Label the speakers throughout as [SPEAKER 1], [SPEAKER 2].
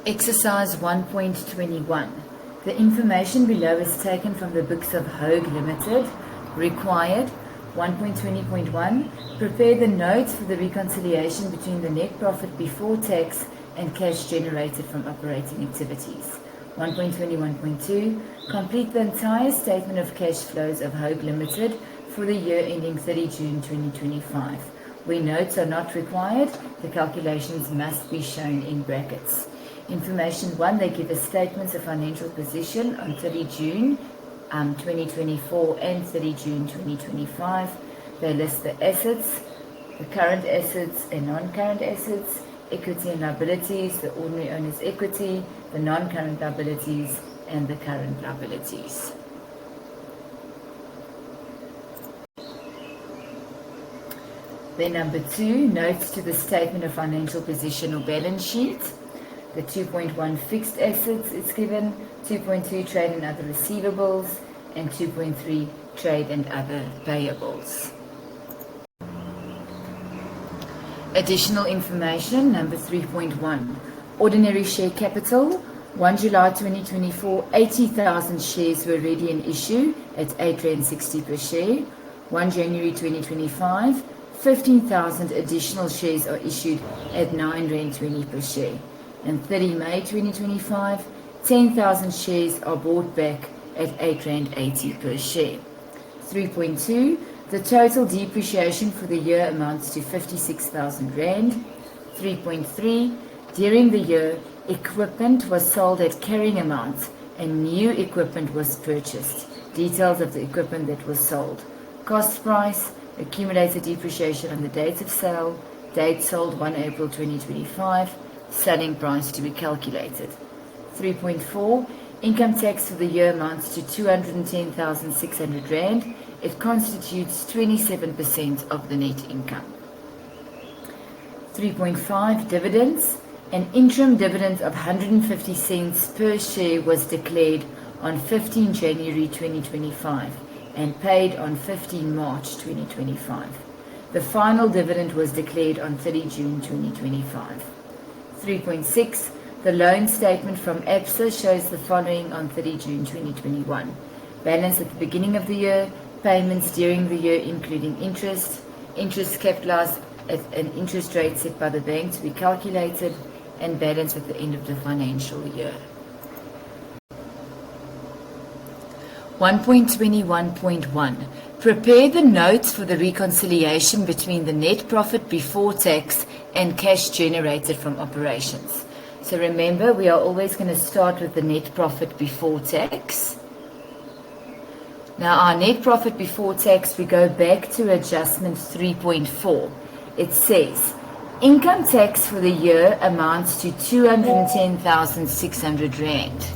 [SPEAKER 1] Exercise 1.21. The information below is taken from the books of Hogue Limited. Required 1.20.1. Prepare the notes for the reconciliation between the net profit before tax and cash generated from operating activities. 1.21.2. Complete the entire statement of cash flows of Hogue Limited for the year ending 30 June 2025. Where notes are not required, the calculations must be shown in brackets. Information 1, they give us statements of financial position on 30 June 2024 and 30 June 2025. They list the assets, the current assets and non-current assets, equity and liabilities, the ordinary owner's equity, the non-current liabilities and the current liabilities. Then number 2, notes to the statement of financial position or balance sheet. The 2.1 fixed assets is given, 2.2 trade and other receivables, and 2.3 trade and other payables. Additional information, number 3.1. Ordinary share capital, 1 July 2024, 80,000 shares were ready in issue at R8.60 per share. 1 January 2025, 15,000 additional shares are issued at R9.20 per share. And 30 May 2025, 10,000 shares are bought back at R8.80 per share. 3.2. The total depreciation for the year amounts to 56,000 Rand. 3.3. During the year, equipment was sold at carrying amount and new equipment was purchased. Details of the equipment that was sold. Cost price, accumulated depreciation on the date of sale, date sold 1 April 2025, selling price to be calculated. 3.4. Income tax for the year amounts to 210,600 Rand. It constitutes 27% of the net income. 3.5. Dividends. An interim dividend of 150 cents per share was declared on 15 January 2025 and paid on 15 March 2025. The final dividend was declared on 30 June 2025. 3.6. The loan statement from ABSA shows the following on 30 June 2021. Balance at the beginning of the year, payments during the year including interest capitalized at an interest rate set by the bank to be calculated, and balance at the end of the financial year. 1.21.1. Prepare the notes for the reconciliation between the net profit before tax and cash generated from operations. So remember, we are always going to start with the net profit before tax. Now our net profit before tax, we go back to adjustment 3.4. It says, income tax for the year amounts to 210,600 Rand.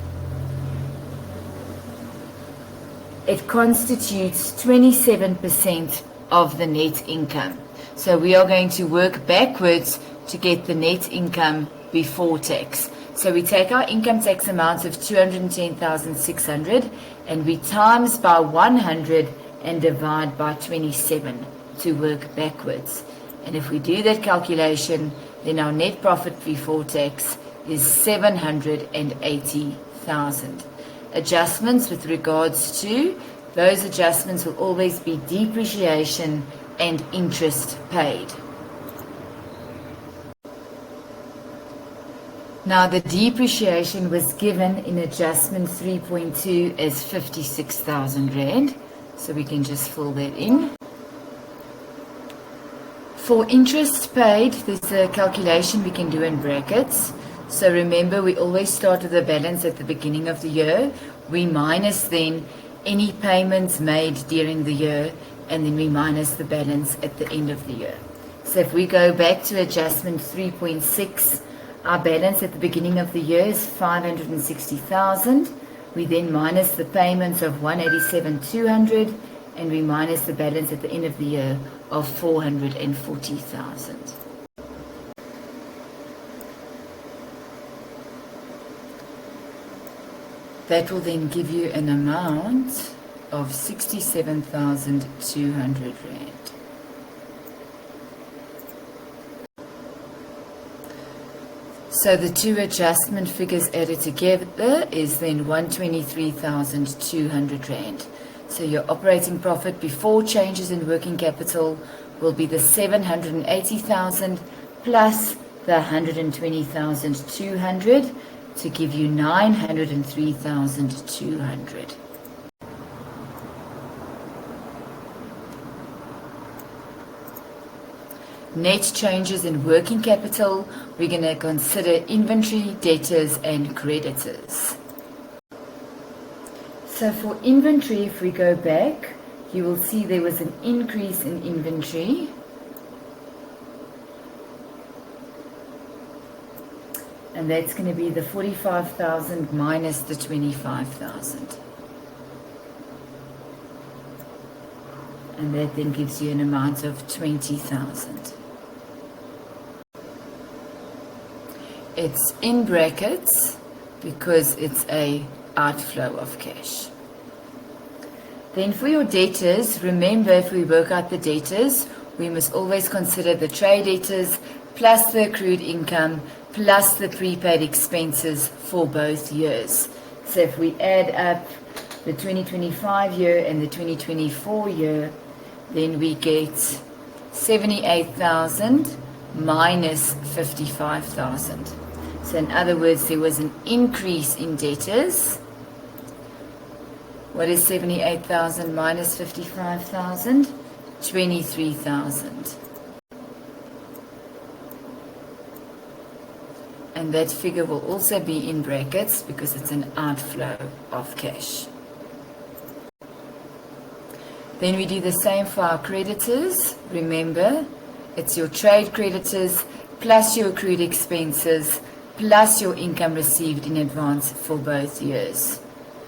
[SPEAKER 1] It constitutes 27% of the net income. So we are going to work backwards to get the net income before tax. So we take our income tax amount of 210,600 and we times by 100 and divide by 27 to work backwards. And if we do that calculation, then our net profit before tax is 780,000. Adjustments with regards to, those adjustments will always be depreciation and interest paid. Now the depreciation was given in adjustment 3.2 as 56,000 Rand. So we can just fill that in. For interest paid, there's a calculation we can do in brackets. So remember, we always start with the balance at the beginning of the year. We minus then any payments made during the year, and then we minus the balance at the end of the year. So if we go back to adjustment 3.6, our balance at the beginning of the year is 560,000. We then minus the payments of 187,200, and we minus the balance at the end of the year of 440,000. That will then give you an amount of 67,200 Rand. So the two adjustment figures added together is then 123,200 Rand. So your operating profit before changes in working capital will be the 780,000 plus the 120,200 to give you 903,200. Net changes in working capital, we're going to consider inventory, debtors and creditors. So for inventory, if we go back, you will see there was an increase in inventory. And that's going to be the 45,000 minus the 25,000. And that then gives you an amount of 20,000. It's in brackets because it's a outflow of cash. Then for your debtors, remember if we work out the debtors, we must always consider the trade debtors plus the accrued income plus the prepaid expenses for both years. So if we add up the 2025 year and the 2024 year, then we get 78,000 minus 55,000. So in other words, there was an increase in debtors. What is 78,000 minus 55,000? 23,000. And that figure will also be in brackets because it's an outflow of cash. Then we do the same for our creditors. Remember, it's your trade creditors plus your accrued expenses plus your income received in advance for both years.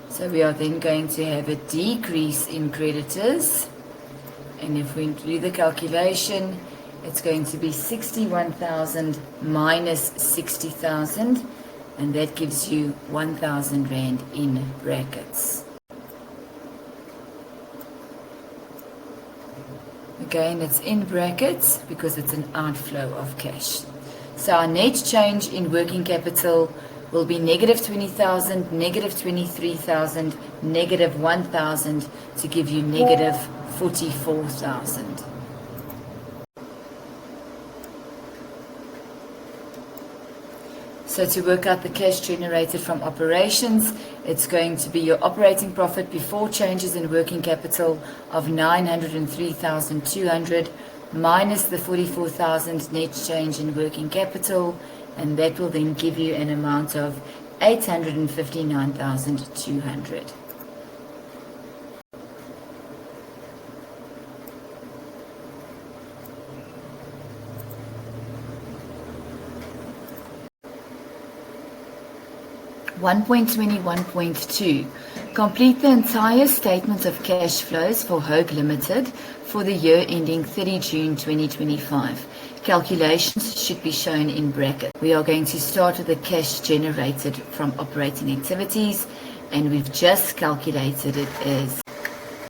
[SPEAKER 1] So we are then going to have a decrease in creditors. And if we do the calculation, it's going to be 61,000 minus 60,000. And that gives you 1,000 Rand in brackets. Again, it's in brackets because it's an outflow of cash. So our net change in working capital will be negative 20,000, negative 23,000, negative 1,000 to give you negative 44,000. So to work out the cash generated from operations, it's going to be your operating profit before changes in working capital of 903,200 minus the 44,000 net change in working capital, and that will then give you an amount of 859,200. (1.21.2) Complete the entire statement of cash flows for Hope Limited for the year ending 30 June 2025. Calculations should be shown in brackets. We are going to start with the cash generated from operating activities, and we've just calculated it as.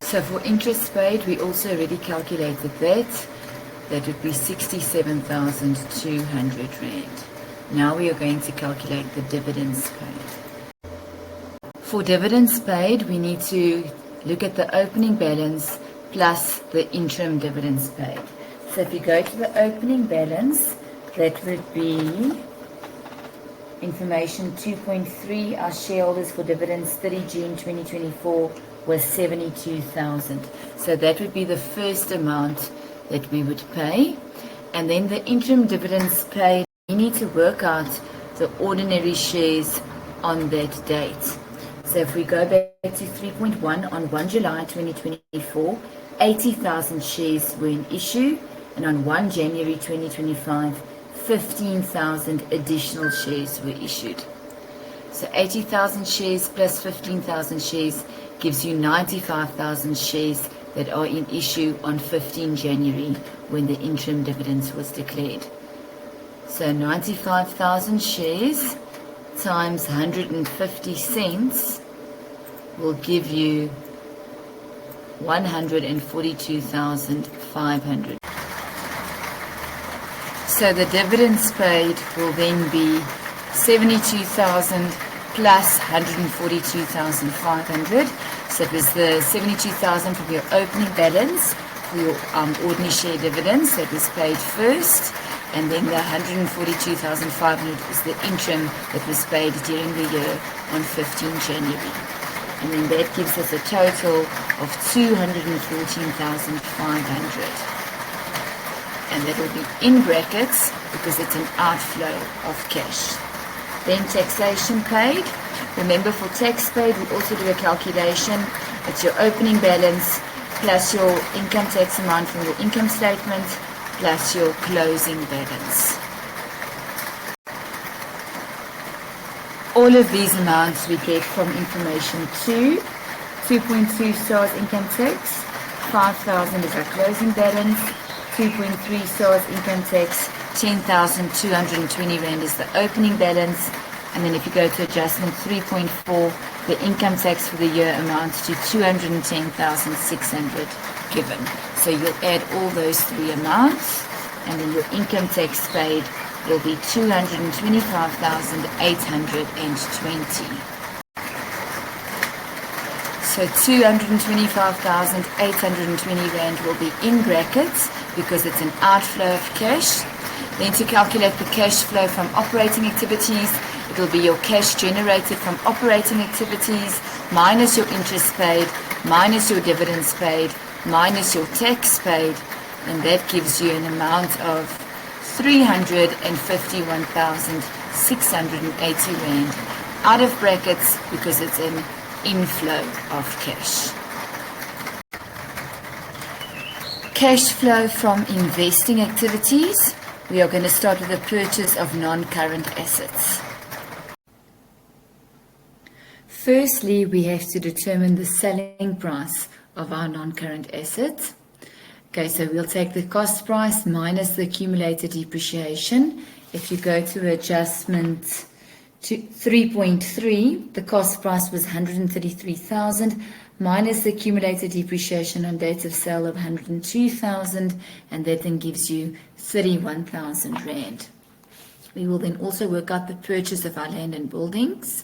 [SPEAKER 1] So for interest paid, we also already calculated that. That would be 67,200 Rand. Now we are going to calculate the dividends paid. For dividends paid, we need to look at the opening balance plus the interim dividends paid. So if you go to the opening balance, that would be information 2.3. Our shareholders for dividends 30 June 2024 was 72,000. So that would be the first amount that we would pay. And then the interim dividends paid, we need to work out the ordinary shares on that date. So if we go back to 3.1 on 1 July 2024, 80,000 shares were in issue, and on 1 January 2025, 15,000 additional shares were issued. So 80,000 shares plus 15,000 shares gives you 95,000 shares that are in issue on 15 January when the interim dividends was declared. So 95,000 shares times 150 cents will give you 142,500. So the dividends paid will then be 72,000 plus 142,500. So it was the 72,000 from your opening balance for your ordinary share dividends that was paid first, and then the 142,500 is the interim that was paid during the year on 15 January. And then that gives us a total of 214,500. And that will be in brackets because it's an outflow of cash. Then taxation paid. Remember, for tax paid, we also do a calculation. It's your opening balance plus your income tax amount from your income statement plus your closing balance. All of these amounts we get from information 2, 2.2 stars income tax, 5,000 is our closing balance, 2.3 stars income tax, 10,220 Rand is the opening balance, and then if you go to adjustment 3.4, the income tax for the year amounts to 210,600 given. So you'll add all those three amounts, and then your income tax paid will be 225,820. So 225,820 Rand will be in brackets because it's an outflow of cash. Then to calculate the cash flow from operating activities, it will be your cash generated from operating activities minus your interest paid, minus your dividends paid, minus your tax paid, and that gives you an amount of 351,680 Rand out of brackets because it's an inflow of cash. Cash flow from investing activities. We are going to start with the purchase of non-current assets. Firstly, we have to determine the selling price of our non-current assets. Okay, so we'll take the cost price minus the accumulated depreciation. If you go to adjustment to 3.3, the cost price was 133,000 minus the accumulated depreciation on date of sale of 102,000, and that then gives you 31,000 Rand. We will then also work out the purchase of our land and buildings.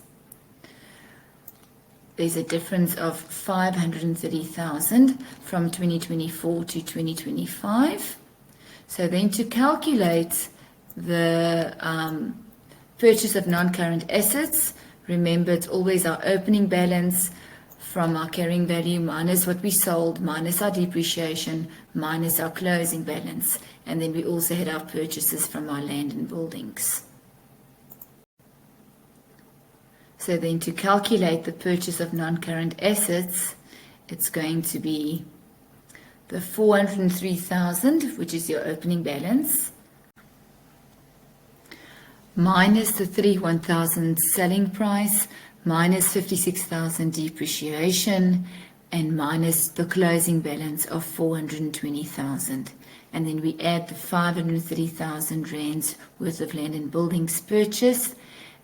[SPEAKER 1] There's a difference of 530,000 from 2024 to 2025. So then to calculate the purchase of non-current assets, remember it's always our opening balance from our carrying value minus what we sold, minus our depreciation, minus our closing balance. And then we also had our purchases from our land and buildings. So then to calculate the purchase of non-current assets, it's going to be the 403,000, which is your opening balance, minus the 31,000 selling price, minus 56,000 depreciation, and minus the closing balance of 420,000. And then we add the 530,000 Rands worth of land and buildings purchased,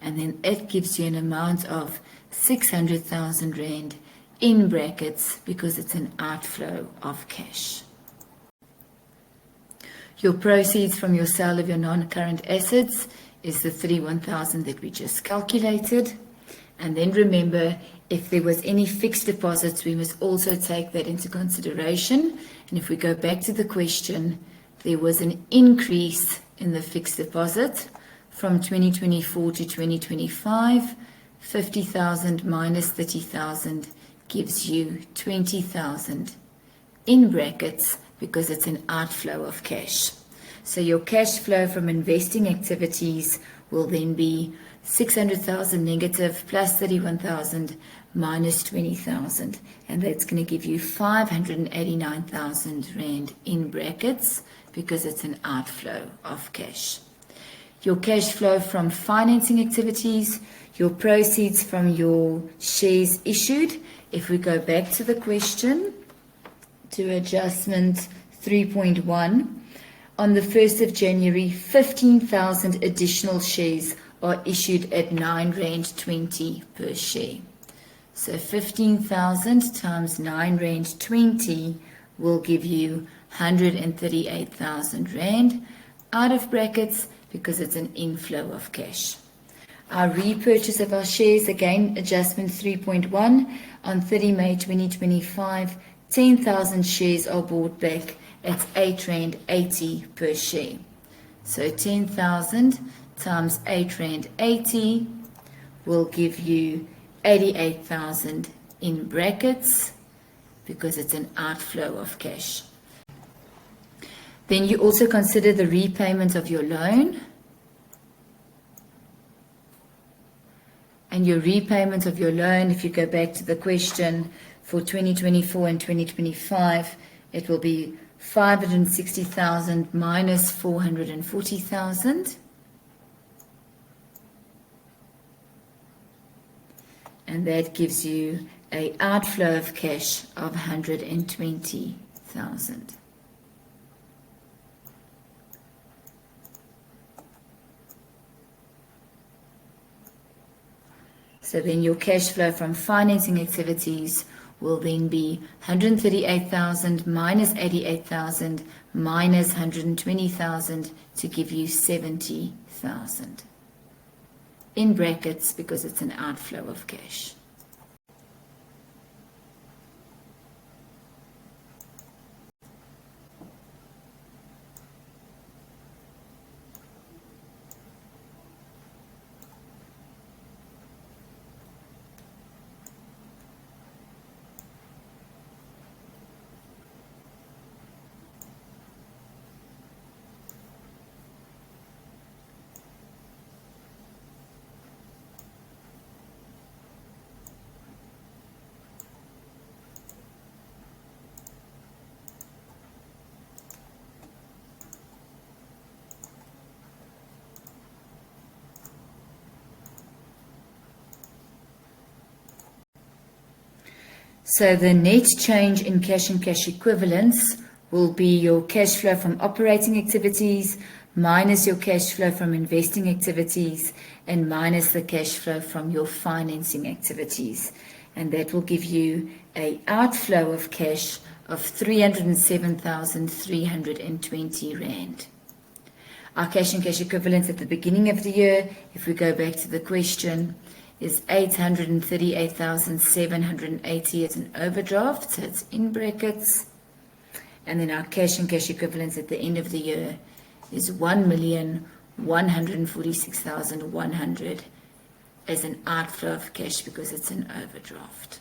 [SPEAKER 1] and then it gives you an amount of 600,000 Rand in brackets because it's an outflow of cash. Your proceeds from your sale of your non-current assets is the 31,000 that we just calculated. And then remember, if there was any fixed deposits, we must also take that into consideration. And if we go back to the question, there was an increase in the fixed deposit from 2024 to 2025. 50,000 minus 30,000 gives you 20,000 in brackets because it's an outflow of cash. So your cash flow from investing activities will then be 600,000 negative plus 31,000 minus 20,000, and that's going to give you 589,000 Rand in brackets because it's an outflow of cash. Your cash flow from financing activities, your proceeds from your shares issued. If we go back to the question, to adjustment 3.1, on the 1st of January, 15,000 additional shares are issued at 9 Rand 20 per share. So 15,000 times 9 Rand 20 will give you 138,000 Rand. out of brackets because it's an inflow of cash. Our repurchase of our shares, again, adjustment 3.1, on 30 May 2025, 10,000 shares are bought back at R8.80 per share. So 10,000 times R8.80 will give you 88,000 in brackets because it's an outflow of cash. Then you also consider the repayment of your loan. And your repayment of your loan, if you go back to the question for 2024 and 2025, it will be 560,000 minus 440,000. And that gives you an outflow of cash of 120,000. So then your cash flow from financing activities will then be 138,000 minus 88,000 minus 120,000 to give you 70,000. In brackets because it's an outflow of cash. So the net change in cash and cash equivalents will be your cash flow from operating activities minus your cash flow from investing activities and minus the cash flow from your financing activities. And that will give you an outflow of cash of 307,320 Rand. Our cash and cash equivalents at the beginning of the year, if we go back to the question, is 838,780 as an overdraft, so it's in brackets. And then our cash and cash equivalents at the end of the year is 1,146,100 as an outflow of cash because it's an overdraft.